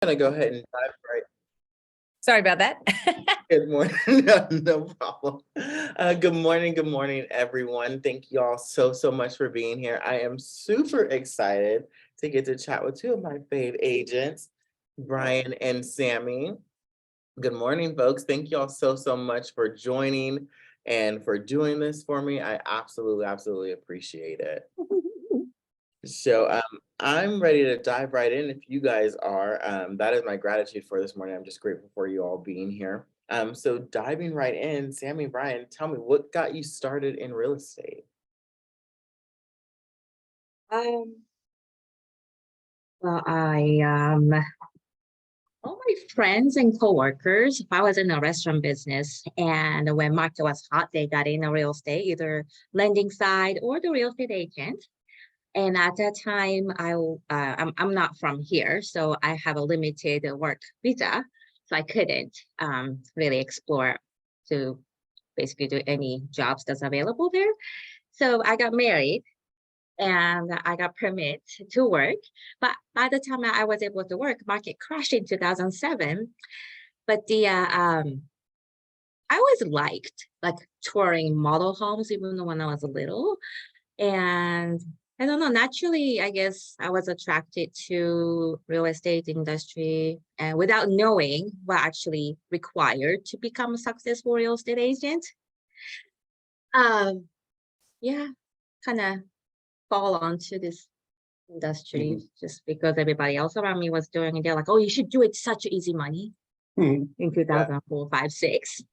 Gonna go ahead and dive right. Sorry about that. Good morning. No problem. Good morning, everyone. Thank you all so much for being here. I am super excited to get to chat with two of my fave agents, Bryan and Sammie. Good morning, folks. Thank you all so much for joining and for doing this for me. I absolutely appreciate it. So I'm ready to dive right in if you guys are. That is my gratitude for this morning. I'm just grateful for you all being here. So diving right in, Sammie, Bryan, tell me what got you started in real estate? Um, well, all my friends and coworkers, I was in a restaurant business, and when market was hot, they got in a real estate, either lending side or the real estate agent. And at that time, I'm not from here, so I have a limited work visa, so I couldn't really explore to basically do any jobs that's available there. So I got married and I got permit to work. But by the time I was able to work, market crashed in 2007. But I always liked like touring model homes, even when I was little. And I don't know, naturally, I guess I was attracted to real estate industry and without knowing what actually required to become a successful real estate agent. Um, yeah, kind of fall onto this industry just because everybody else around me was doing it. They're like, oh, you should do it. Such easy money in Yeah. 2004, 5, 6.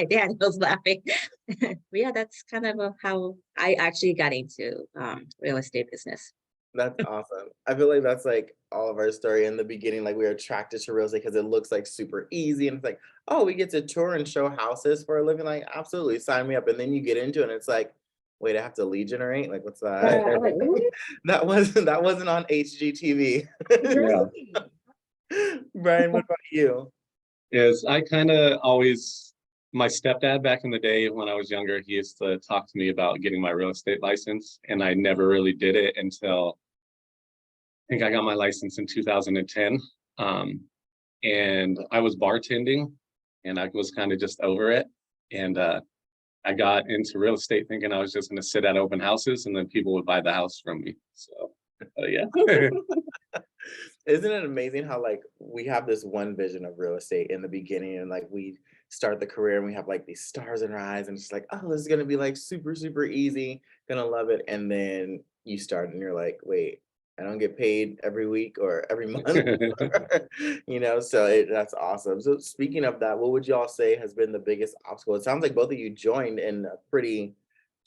Daniel's laughing. But yeah, that's kind of how I actually got into real estate business. That's awesome. I feel like that's like all of our story in the beginning. Like we were attracted to real estate because it looks like super easy, and it's like, oh, we get to tour and show houses for a living. Like, absolutely, sign me up. And then you get into it, and it's like, wait, I have to lead generate. Like, what's that? I'm like, what? That wasn't on HGTV. Yeah, Bryan, what about you? is I kind of always, my stepdad back in the day when I was younger, he used to talk to me about getting my real estate license, and I never really did it until I think I got my license in 2010. And I was bartending, and I was kind of just over it. And I got into real estate thinking I was just going to sit at open houses, and then people would buy the house from me. So, yeah. Isn't it amazing how like we have this one vision of real estate in the beginning and like we start the career and we have like these stars in our eyes and it's like, oh, this is gonna be like super easy, gonna love it. And then you start and you're like, wait, I don't get paid every week or every month, so that's awesome. So speaking of that, what would y'all say has been the biggest obstacle? It sounds like both of you joined in a pretty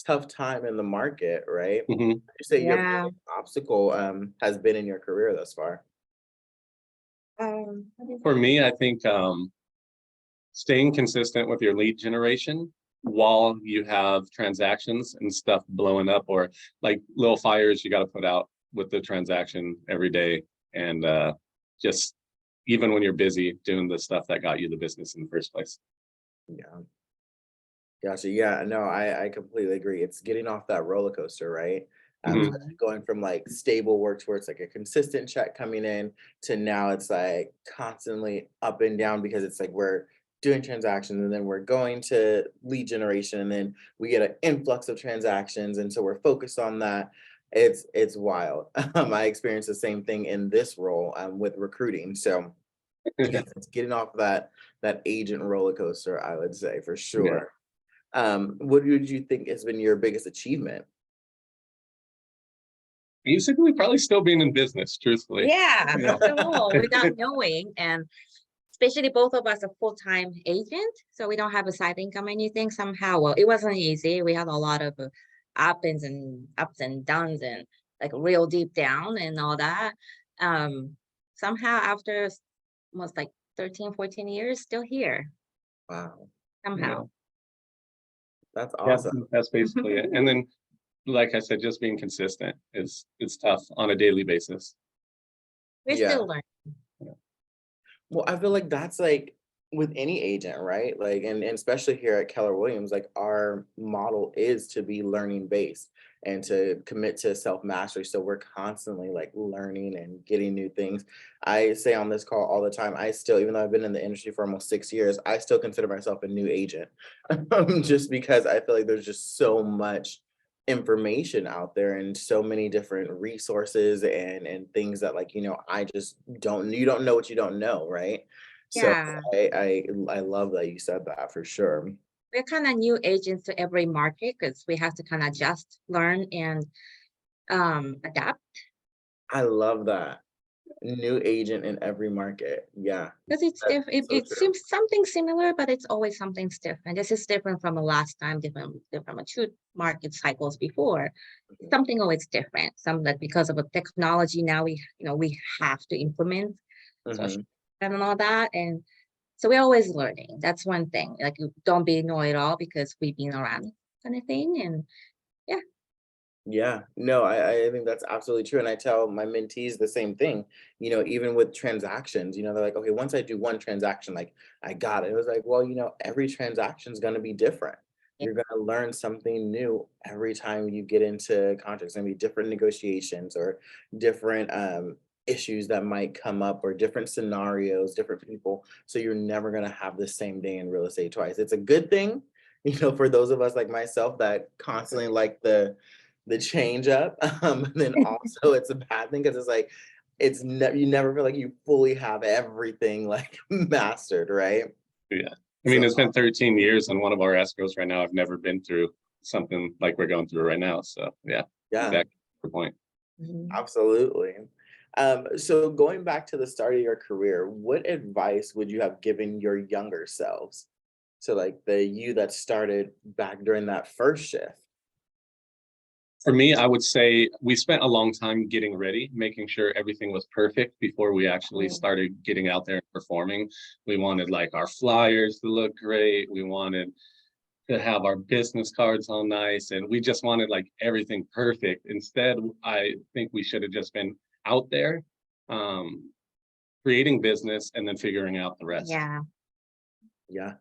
tough time in the market, right? Mhm. You say your Yeah. biggest obstacle has been in your career thus far. For me, I think staying consistent with your lead generation while you have transactions and stuff blowing up, or like little fires you got to put out with the transaction every day. And just even when you're busy doing the stuff that got you the business in the first place. Yeah. Gotcha. Yeah, no, I completely agree. It's getting off that roller coaster, right? Mhm. Especially going from like stable work to where it's like a consistent check coming in to now it's like constantly up and down because it's like we're doing transactions and then we're going to lead generation and then we get an influx of transactions and so we're focused on that. It's wild. I experienced the same thing in this role with recruiting. So yes, it's getting off that agent roller coaster, I would say for Yeah. sure. What would you think has been your biggest achievement? Basically, probably still being in business, truthfully. Yeah, Yeah. after all, without knowing, and especially both of us are full-time agent, so we don't have a side income or anything somehow. Well, it wasn't easy. We had a lot of ups and downs and like real deep down and all that. Um, Somehow after almost like 13, 14 years, still here Wow, Yeah. somehow. that's Yeah, awesome. that's basically it. And then, like I said, just being consistent is it's tough on a daily basis. We're Yeah. still learning. Well, I feel like that's like with any agent, right? Like, and especially here at Keller Williams, like our model is to be learning based. and to commit to self-mastery. So we're constantly like learning and getting new things. I say on this call all the time, I still, even though I've been in the industry for almost 6 years, I still consider myself a new agent. Just because I feel like there's just so much information out there and so many different resources and things that, like, I just don't, you don't know what you don't know, right? So Yeah, I love that you said that for sure. we're kind of new agents to every market because we have to kind of adjust, learn, and adapt. I love that. New agent in every market. Yeah, Because it's that's different. so It true. seems something similar, but it's always something different. This is different from the last time, different from a two market cycles before. Something always different. Some that because of the technology now we have to implement social Mhm. and all that. And so we're always learning. That's one thing. Like you don't be know it all because we've been around kind of thing. And yeah, Yeah, no, I think that's absolutely true. And I tell my mentees the same thing, even with transactions, they're like, okay, once I do one transaction, like I got it. It was like, well, every transaction is going to be different. yeah, You're going to learn something new every time you get into contracts. Going to be different negotiations or different issues that might come up or different scenarios, different people. So you're never going to have the same day in real estate twice. It's a good thing, for those of us like myself that constantly like the change up. And then also it's a bad thing because it's like you never feel like you fully have everything like mastered, right? Yeah. I mean, So it's been 13 years and one of our escrows right now. I've never been through something like we're going through right now. So yeah, yeah, exactly the point. mhm. absolutely. So going back to the start of your career, what advice would you have given your younger selves? So like the you that started back during that first shift. For me, I would say we spent a long time getting ready, making sure everything was perfect before we actually Mm, started getting out there and performing. We wanted like our flyers to look great. We wanted to have our business cards all nice, and we just wanted like everything perfect. Instead, I think we should have just been out there, um, creating business and then figuring out the rest. yeah, Yeah,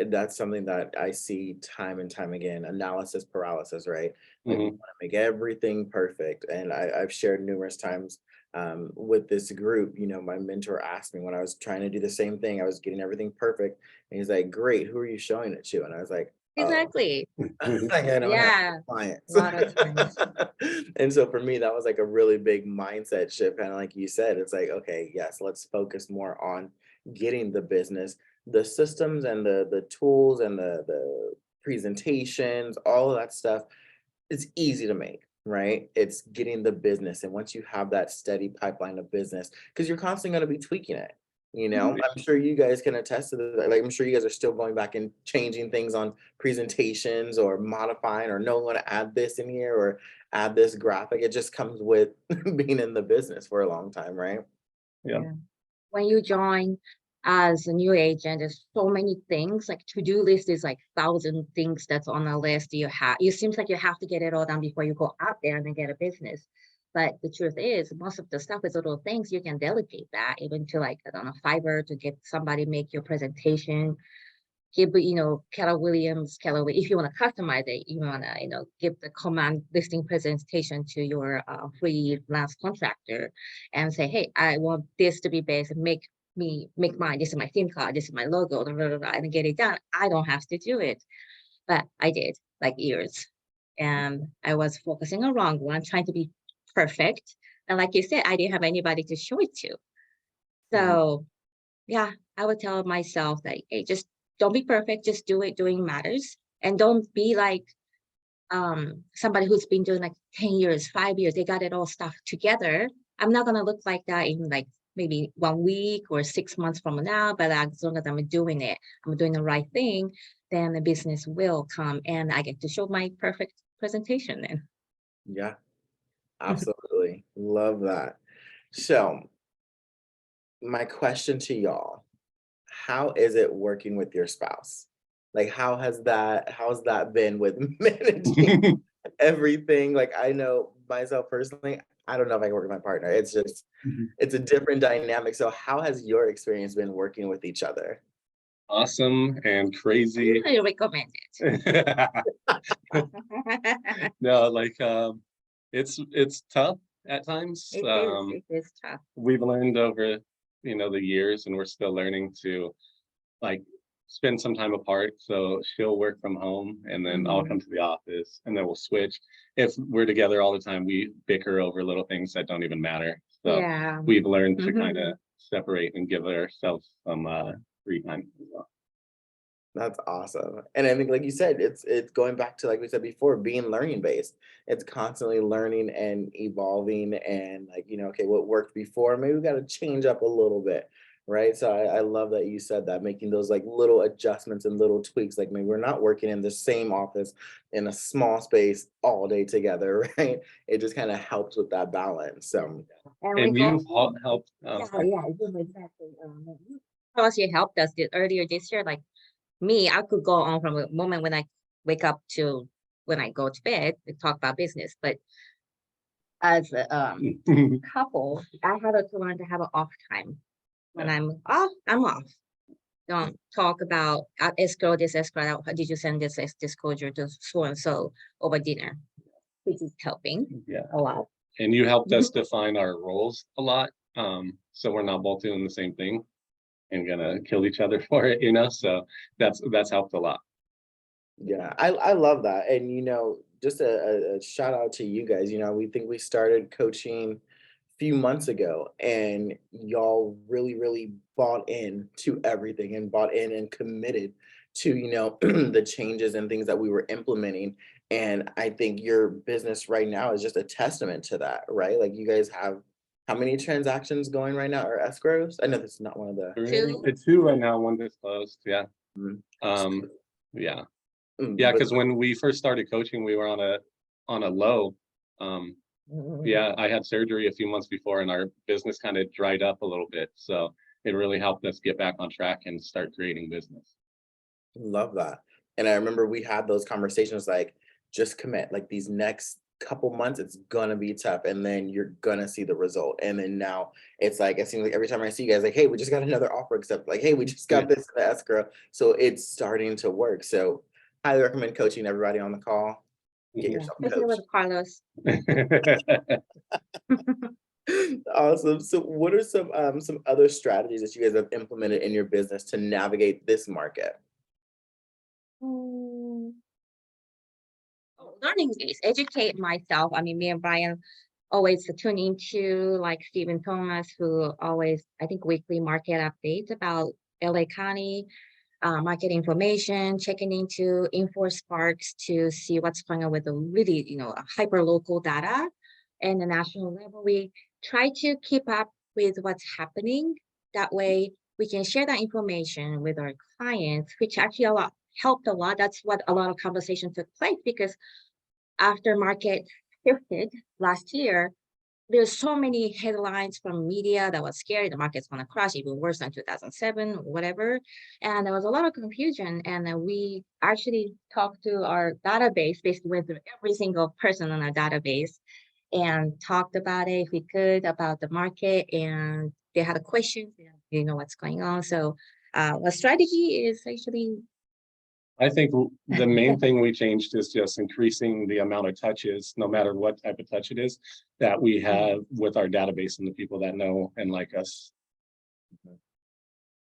that's something that I see time and time again. Analysis paralysis, right? Like we want Hmm. to make everything perfect, and I've shared numerous times with this group. My mentor asked me when I was trying to do the same thing. I was getting everything perfect, and he's like, "Great, who are you showing it to?" And I was like, "Oh, exactly. like I don't have Yeah, clients." a lot of times. And so for me, that was like a really big mindset shift. Kind of like you said, it's like, okay, yes, let's focus more on getting the business, the systems and the tools and the presentations, all of that stuff. It's easy to make, right? It's getting the business. And once you have that steady pipeline of business, because you're constantly going to be tweaking it. Mhm. I'm sure you guys can attest to that. Like, I'm sure you guys are still going back and changing things on presentations or modifying or no, want to add this in here or add this graphic. It just comes with being in the business for a long time, right? Yeah. Yeah. When you join as a new agent, there's so many things. Like to-do list is like 1,000 things that's on the list. You have it seems like you have to get it all done before you go out there and then get a business. But the truth is, most of the stuff is little things you can delegate that even to like I don't know, Fiverr to get somebody make your presentation. Give Keller, if you want to customize it, you want to give the command listing presentation to your freelance contractor and say, hey, I want this to be based, make mine. This is my theme card, this is my logo, blah, blah, blah, blah, and get it done. I don't have to do it, but I did like years, and I was focusing on wrong one, trying to be perfect. And like you said, I didn't have anybody to show it to. Mhm. So yeah, I would tell myself that, hey, just don't be perfect, just do it. Doing matters. And don't be like somebody who's been doing like 10 years, 5 years, they got it all stuff together. I'm not gonna look like that in like maybe 1 week or 6 months from now, but as long as I'm doing it, I'm doing the right thing, then the business will come and I get to show my perfect presentation then. Yeah, absolutely. Love that. So, my question to y'all, how is it working with your spouse? Like, how's that been with managing everything? Like, I know myself personally, I don't know if I can work with my partner. It's a different dynamic. So how has your experience been working with each other? awesome and crazy. I recommend it. No, like it's tough at times. It is tough. We've learned over, the years, and we're still learning to like spend some time apart. So she'll work from home and then I'll come to the office and then we'll switch. If we're together all the time, we bicker over little things that don't even matter. So Yeah. we've learned to kind of separate and give ourselves some free time as well. That's awesome. And I think, like you said, it's going back to, like we said before, being learning based. It's constantly learning and evolving and, like, okay, what worked before, maybe we got to change up a little bit. Right. So I love that you said that, making those like little adjustments and little tweaks. Like, maybe we're not working in the same office in a small space all day together, right? It just kind of helps with that balance. So And we And go. you've helped. Yeah, exactly. Plus, you helped us earlier this year. Like me, I could go on from the moment when I wake up to when I go to bed to talk about business. But as a couple, I had to learn to have an off time. When I'm off, I'm off. Don't talk about escrow this, escrow that. How did you send this disclosure to so and so over dinner? Which is helping Yeah. a lot. And you helped us define our roles a lot. So we're not both doing the same thing and gonna kill each other for it, So that's helped a lot. yeah, I love that. And just a shout out to you guys. We think we started coaching a few months ago, and y'all really, really bought in to everything and bought in and committed to, the changes and things that we were implementing. And I think your business right now is just a testament to that, right? Like, you guys have how many transactions going right now, or escrows? I know this is not one of the. Two. It's two right now, one disclosed. Yeah. Mhm. Yeah. Mm, Yeah, but because when we first started coaching, we were on a low. Um, yeah, I had surgery a few months before and our business kind of dried up a little bit. So it really helped us get back on track and start creating business. Love that. And I remember we had those conversations, like, just commit, like, these next couple months, it's gonna be tough, and then you're gonna see the result. And then now it's like, it seems like every time I see you guys, like, hey, we just got another offer, except like, hey, we just got this in the escrow. So it's starting to work. So highly recommend coaching everybody on the call. Get Mhm. yourself a Especially coach. with Carlos. Awesome. So what are some other strategies that you guys have implemented in your business to navigate this market? Mm, Learning base, educate myself. I mean, me and Bryan always tune into like Stephen Thomas, who always, I think, weekly market updates about LA County, market information, checking into InfoSparks to see what's going on with the really, hyper local data and the national level. We try to keep up with what's happening. That way we can share that information with our clients, which actually helped a lot. That's what a lot of conversation took place because after market shifted last year, there's so many headlines from media that was scary. The market's going to crash even worse than 2007, whatever. And there was a lot of confusion. And then we actually talked to our database, basically went through every single person on our database and talked about it, if we could, about the market. And they had a question, what's going on. So the strategy is actually. I think the main thing we changed is just increasing the amount of touches, no matter what type of touch it is, that we have with our database and the people that know and like us.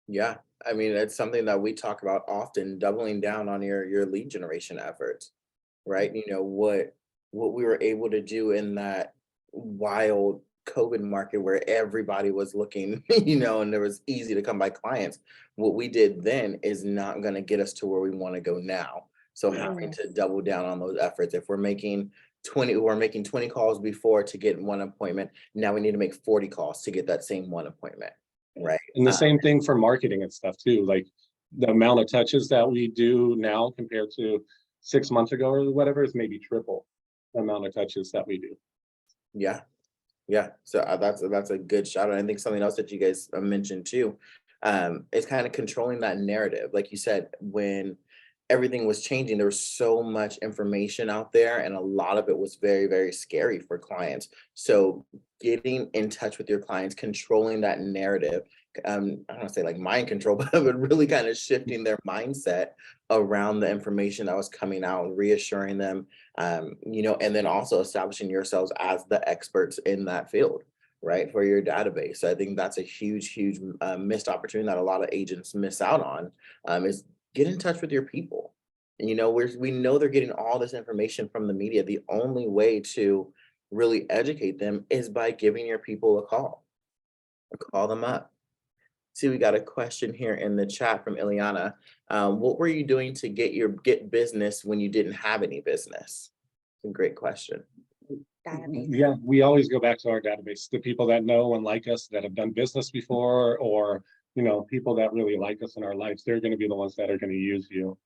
Yeah, I mean, it's something that we talk about often, doubling down on your lead generation efforts, right? What we were able to do in that wild COVID market where everybody was looking, and there was easy to come by clients. What we did then is not going to get us to where we want to go now. So having to double down on those efforts. If we're making 20 calls before to get one appointment, now we need to make 40 calls to get that same one appointment, right? And the same thing for marketing and stuff too. Like the amount of touches that we do now compared to 6 months ago or whatever is maybe triple the amount of touches that we do. Yeah. Yeah. So that's a good shout out. I think something else that you guys mentioned too, is kind of controlling that narrative. Like you said, when everything was changing. There was so much information out there, and a lot of it was very, very scary for clients. So getting in touch with your clients, controlling that narrative, I don't want to say like mind control, but really kind of shifting their mindset around the information that was coming out and reassuring them, and then also establishing yourselves as the experts in that field, right, for your database. So I think that's a huge, huge missed opportunity that a lot of agents miss out on, is get in touch with your people. And, we know they're getting all this information from the media. The only way to really educate them is by giving your people a call. Call them up. See, we got a question here in the chat from Ileana. What were you doing to get business when you didn't have any business? It's a great question. Database. Yeah, we always go back to our database, the people that know and like us, that have done business before, or people that really like us in our lives. They're going to be the ones that are going to use you.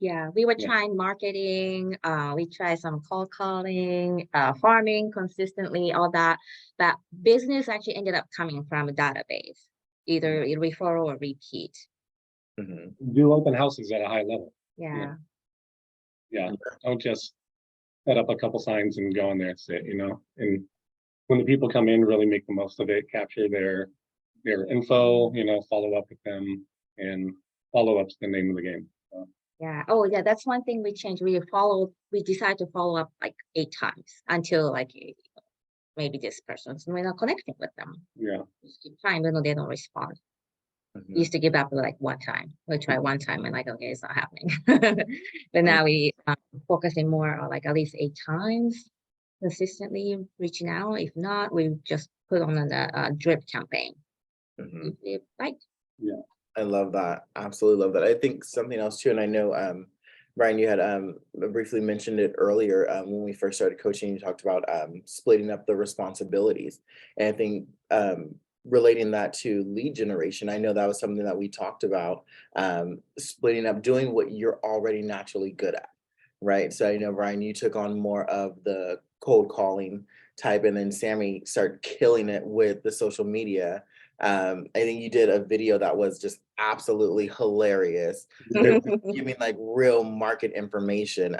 Yeah, we were Yeah. trying marketing, we tried some cold calling, farming consistently, all that. But business actually ended up coming from a database, either a referral or repeat. Mhm. Do open houses at a high level. Yeah. Yeah, don't just set up a couple signs and go in there and sit, and when the people come in, really make the most of it, capture their info, follow up with them, and follow-up's the name of the game. So, Yeah. Oh, yeah. That's one thing we changed. We decided to follow up like 8 times until like maybe this person's we're not connecting with them. yeah. Just keep trying, even though they don't respond. Mhm. Used to give up like 1 time. We try 1 time and like, okay, it's not happening. But now we focusing more on like at least 8 times consistently reaching out. If not, we just put on a drip campaign. Mhm. Like, I love that. Absolutely love that. I think something else too, and I know, Bryan, you had briefly mentioned it earlier, when we first started coaching. You talked about splitting up the responsibilities, and I think relating that to lead generation. I know that was something that we talked about, splitting up, doing what you're already naturally good at, right? So I know, Bryan, you took on more of the cold calling type, and then Sammie started killing it with the social media. I think you did a video that was just absolutely hilarious, giving like real market information.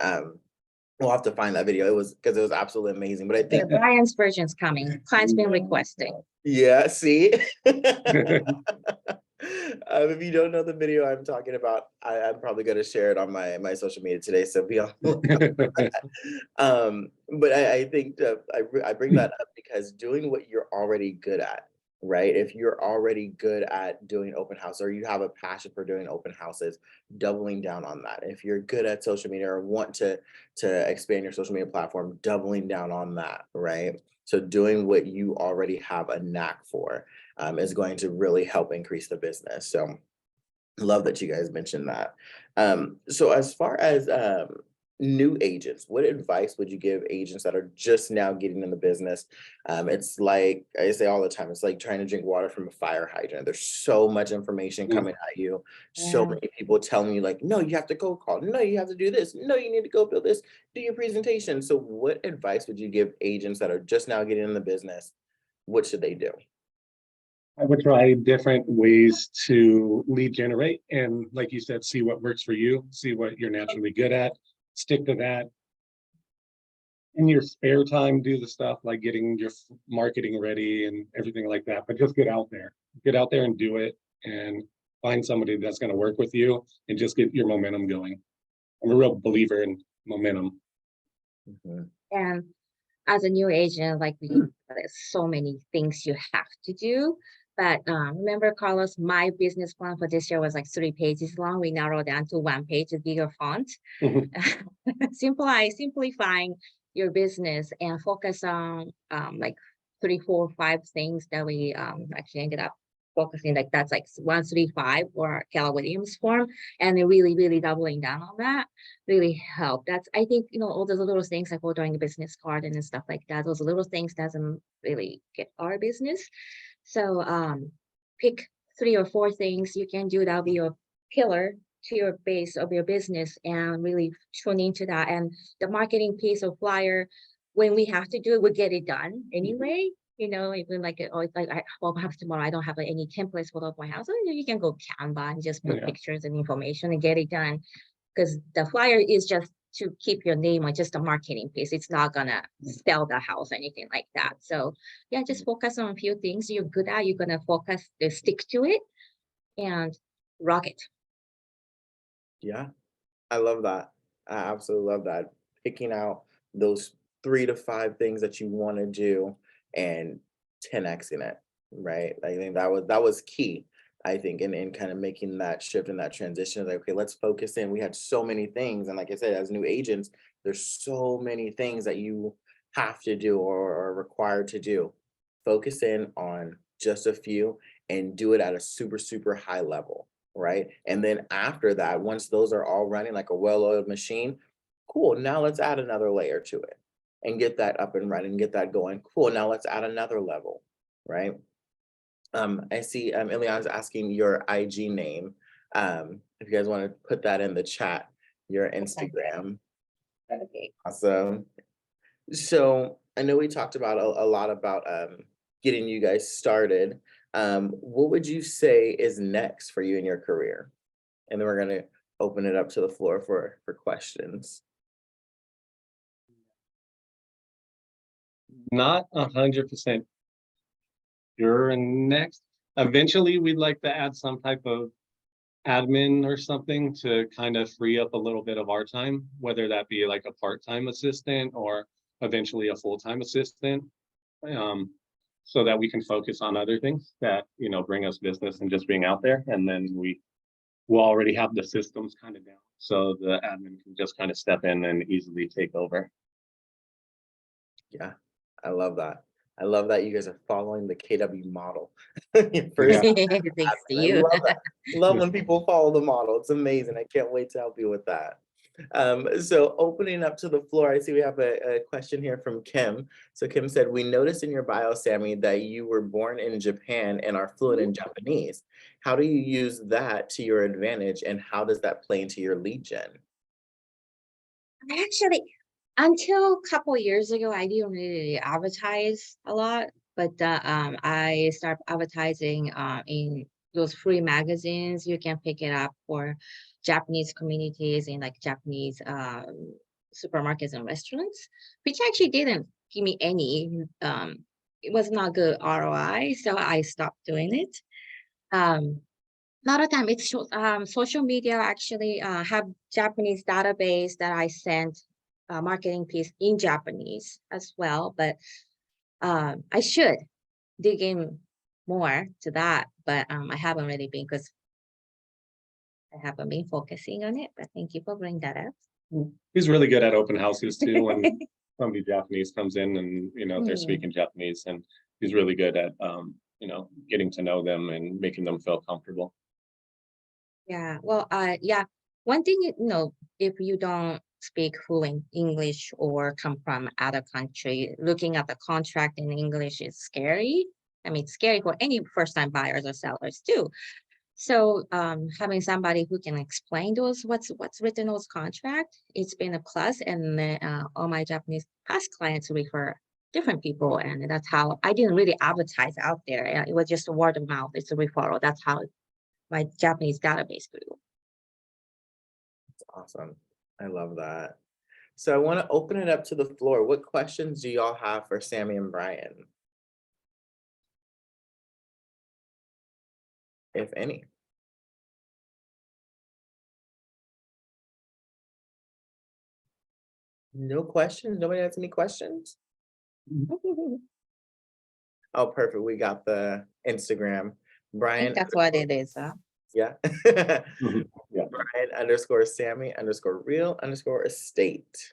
We'll have to find that video. It was because it was absolutely amazing. But I think, Brian's version's coming. Client's been requesting. yeah, see, if you don't know the video I'm talking about, I'm probably going to share it on my social media today. So be on. But I think I bring that up because doing what you're already good at, right? If you're already good at doing open house, or you have a passion for doing open houses, doubling down on that. If you're good at social media or want to expand your social media platform, doubling down on that, right? So doing what you already have a knack for, is going to really help increase the business. So love that you guys mentioned that. So as far as new agents, what advice would you give agents that are just now getting in the business? It's like I say all the time, it's like trying to drink water from a fire hydrant. There's so much information coming at you. So Yeah. many people telling you like, no, you have to go call. No, you have to do this. No, you need to go build this, do your presentation. So what advice would you give agents that are just now getting in the business? What should they do? I would try different ways to lead generate, and like you said, see what works for you, see what you're naturally good at, stick to that. In your spare time, do the stuff like getting your marketing ready and everything like that, but just get out there and do it, and find somebody that's going to work with you and just get your momentum going. I'm a real believer in momentum. Mhm. And as a new agent, like there's so many things you have to do. But remember, Carlos, my business plan for this year was like 3 pages long. We narrowed down to 1 page, a bigger font. Simplifying your business and focus on like 3, 4, 5 things that we actually ended up focusing. Like that's like 1, 3, 5 or Keller Williams form, and they're really doubling down on that really helped. That's, I think, all those little things like ordering a business card and stuff like that, those little things doesn't really get our business. So pick 3 or 4 things you can do that'll be your pillar to your base of your business, and really tune into that. And the marketing piece of flyer, when we have to do it, we get it done anyway. Even like, perhaps tomorrow I don't have any templates for my house. You can go Canva and just put pictures and information and get it done. because the flyer is just to keep your name or just a marketing piece. It's not gonna sell the house or anything like that. So yeah, just focus on a few things you're good at. You're gonna focus, stick to it, and rock it. Yeah, I love that. I absolutely love that. Picking out those 3 to 5 things that you want to do and 10x in it, right? I think that was key. I think in kind of making that shift and that transition. Like, okay, let's focus in. We had so many things, and like I said, as new agents, there's so many things that you have to do or are required to do. Focus in on just a few and do it at a super super high level, right? And then after that, once those are all running like a well-oiled machine, cool. Now let's add another layer to it and get that up and running, get that going. Cool. Now let's add another level, right? I see Ileana's asking your IG name. If you guys want to put that in the chat, your Instagram. Okay. Awesome. So I know we talked about a lot about getting you guys started. What would you say is next for you in your career? And then we're gonna open it up to the floor for questions. Not 100% sure. And next, eventually, we'd like to add some type of admin or something to kind of free up a little bit of our time, whether that be like a part-time assistant or eventually a full-time assistant, so that we can focus on other things that, bring us business and just being out there. And then we'll already have the systems kind of down, so the admin can just kind of step in and easily take over. Yeah, I love that. I love that you guys are following the KW model. Yeah. Thanks to I you. love that. Love when people follow the model. It's amazing. I can't wait to help you with that. So opening up to the floor, I see we have a question here from Kim. So Kim said, we noticed in your bio, Sammie, that you were born in Japan and are fluent in Japanese. How do you use that to your advantage, and how does that play into your lead gen? Actually, until a couple years ago, I didn't really advertise a lot, but I started advertising in those free magazines. You can pick it up for Japanese communities in like Japanese supermarkets and restaurants, which actually didn't give me any. It was not good ROI, so I stopped doing it. A lot of time it's social media actually have Japanese database that I sent marketing piece in Japanese as well, but I should dig in more to that, but I haven't really been because I haven't been focusing on it. But thank you for bringing that up. He's really good at open houses too. When somebody Japanese comes in and they're Hmm. speaking Japanese, and he's really good at getting to know them and making them feel comfortable. Yeah, well, yeah. One thing, if you don't speak fluent English or come from other country, looking at the contract in English is scary. I mean, it's scary for any first-time buyers or sellers too. So, having somebody who can explain what's written in those contract, it's been a plus. And all my Japanese past clients refer different people, and that's how I didn't really advertise out there. It was just a word of mouth. It's a referral. That's how my Japanese database grew. It's awesome. I love that. So I want to open it up to the floor. What questions do y'all have for Sammie and Bryan? If any. No questions? Nobody has any questions? Oh, perfect. We got the Instagram. I Bryan, think that's what it is. Huh? yeah. Mhm. Yeah. Bryan _Sammie_real_estate.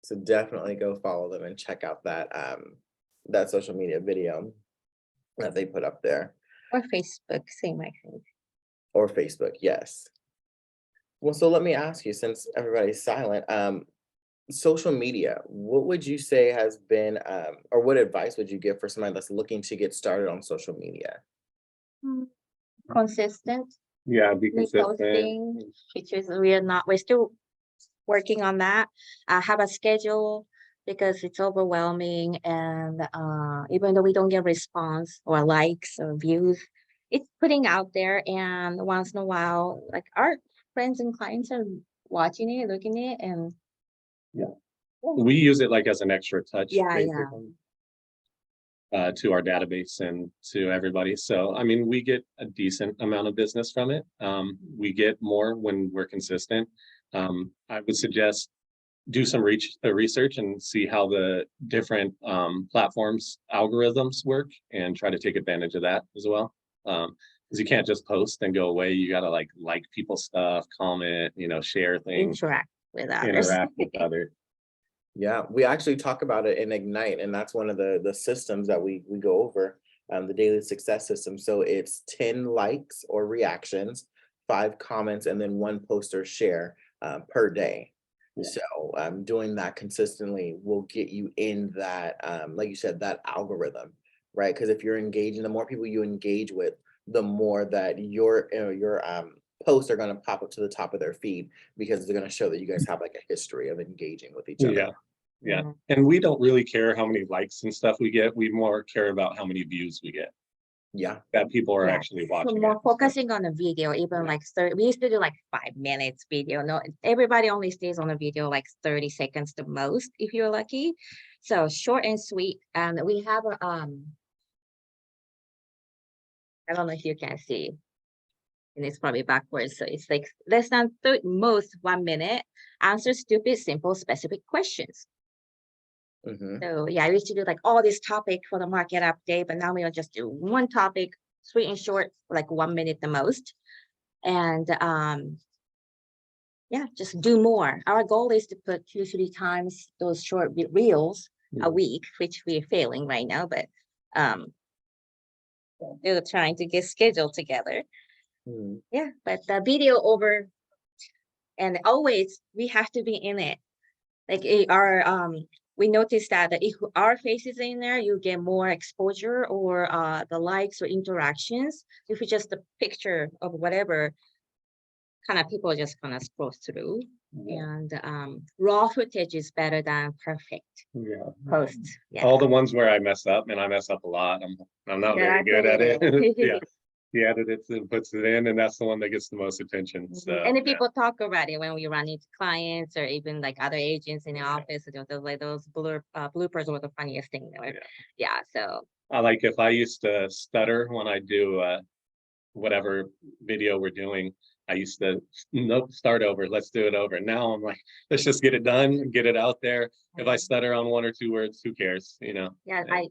So definitely go follow them and check out that social media video that they put up there, Or Facebook, same I think. or Facebook. Yes. Well, so let me ask you, since everybody's silent, social media, what would you say has been, or what advice would you give for somebody that's looking to get started on social media? Consistent, Yeah, be consistent. posting, which is we're still working on that. I have a schedule because it's overwhelming, and even though we don't get response or likes or views, it's putting out there, and once in a while, like our friends and clients are watching it, looking at it, and We use it like as an extra touch, yeah, basically, to our database and to everybody. So, I mean, we get a decent amount of business from it. We get more when we're consistent. I would suggest do some research and see how the different platforms algorithms work and try to take advantage of that as well. Because you can't just post and go away. You got to like people's stuff, comment, share things, interact with others. interact with others. Yeah, we actually talk about it in Ignite, and that's one of the systems that we go over, the daily success system. So it's 10 likes or reactions, 5 comments, and then 1 post or share per day. Yeah. So doing that consistently will get you in that, like you said, that algorithm, right? Because if you're engaging, the more people you engage with, the more that your posts are going to pop up to the top of their feed, because they're going to show that you guys have like a history of engaging with each other. Yeah. And we don't really care how many likes and stuff we get. We more care about how many views we get, Yeah. that people are Yeah. actually So watching more it. focusing on the video, even like 30, we used to do like 5 minutes video. No, everybody only stays on the video like 30 seconds the most if you're lucky. So short and sweet. And we have a I don't know if you can see, and it's probably backwards. So it's like less than 30, most 1 minute, answer stupid, simple, specific questions. Mhm. So yeah, I used to do like all this topic for the market update, but now we'll just do one topic, sweet and short, like 1 minute the most. And yeah, just do more. Our goal is to put 2-3 times those short reels a week, which we're failing right now, but still trying to get scheduled together. Mhm. Yeah, but the video over, and always we have to be in it. Like we noticed that if our face is in there, you get more exposure or the likes or interactions. If it's just a picture of whatever, kind of people just kind of scroll through. And raw footage is better than perfect posts. Yeah. All the ones where I mess up, and I mess up a lot. I'm not very good at it. Yeah. He edits and puts it in, and that's the one that gets the most attention. So, and if people talk about it when we run into clients or even like other agents in the office, those like those bloopers were the funniest thing. Yeah. So I like, if I used to stutter when I do whatever video we're doing, I used to nope, start over. Let's do it over. Now I'm like, let's just get it done, get it out there. If I stutter on 1 or 2 words, who cares? Yeah,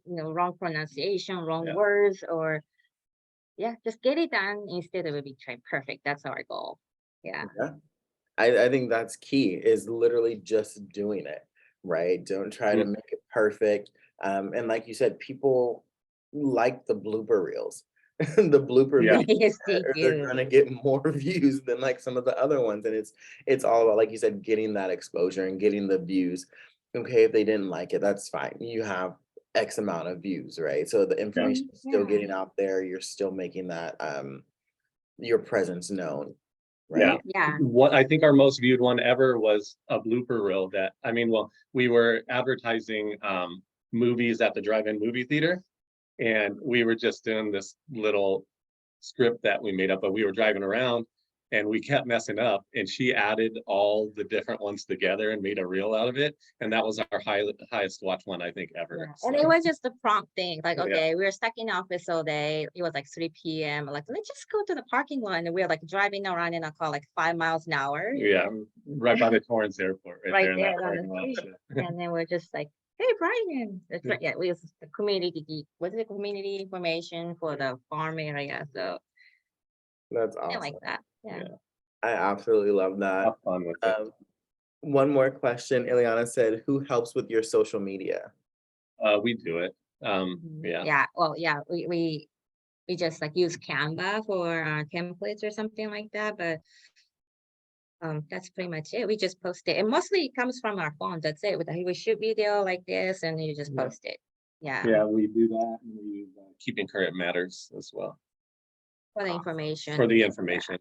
wrong pronunciation, wrong words, or just get it done instead of it being perfect. That's our goal. Yeah. I think that's key, is literally just doing it, right? Don't try to make it perfect. And like you said, people like the blooper reels. The blooper videos, Yes, they they're do. gonna get more views than like some of the other ones. And it's all about, like you said, getting that exposure and getting the views. Okay, if they didn't like it, that's fine. You have X amount of views, right? So the information is still getting out there. You're still making that your presence known, right? Yeah. What I think our most viewed one ever was a blooper reel that, we were advertising movies at the drive-in movie theater, and we were just doing this little script that we made up, but we were driving around and we kept messing up, and she added all the different ones together and made a reel out of it, and that was our highest watch one, I think, ever. And it was just a prompt thing, like, okay, we were stuck in office all day. It was like 3 p.m. Like, let's just go to the parking lot, and we were like driving around in a car like 5 miles an hour. Yeah, right by the Torrance Airport, right there in that on the parking lot. street. And then we're just like, hey, Bryan. We was the community, community information for the farm area. So That's I awesome. like that. Yeah. I absolutely love that. Have fun with it. One more question. Ileana said, who helps with your social media? We do it. Well, we just like use Canva for templates or something like that, but that's pretty much it. We just post it, and mostly it comes from our phone. That's it. We shoot video like this, and you just post it. Yeah, we do that, and we use Keeping Current Matters as well for the information. For the information,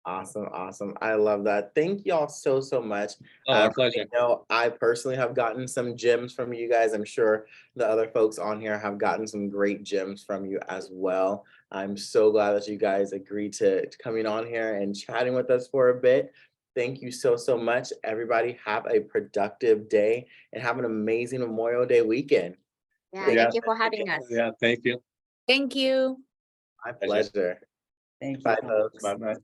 Awesome, awesome. I love that. Thank y'all so, so much. Oh, our pleasure. You know, I personally have gotten some gems from you guys. I'm sure the other folks on here have gotten some great gems from you as well. I'm so glad that you guys agreed to coming on here and chatting with us for a bit. Thank you so, so much. Everybody have a productive day and have an amazing Memorial Day weekend. Yeah, Yeah. thank you for having us. Yeah, thank you. Thank you. My Pleasure. pleasure. Thank you. Bye, folks. Bye-bye.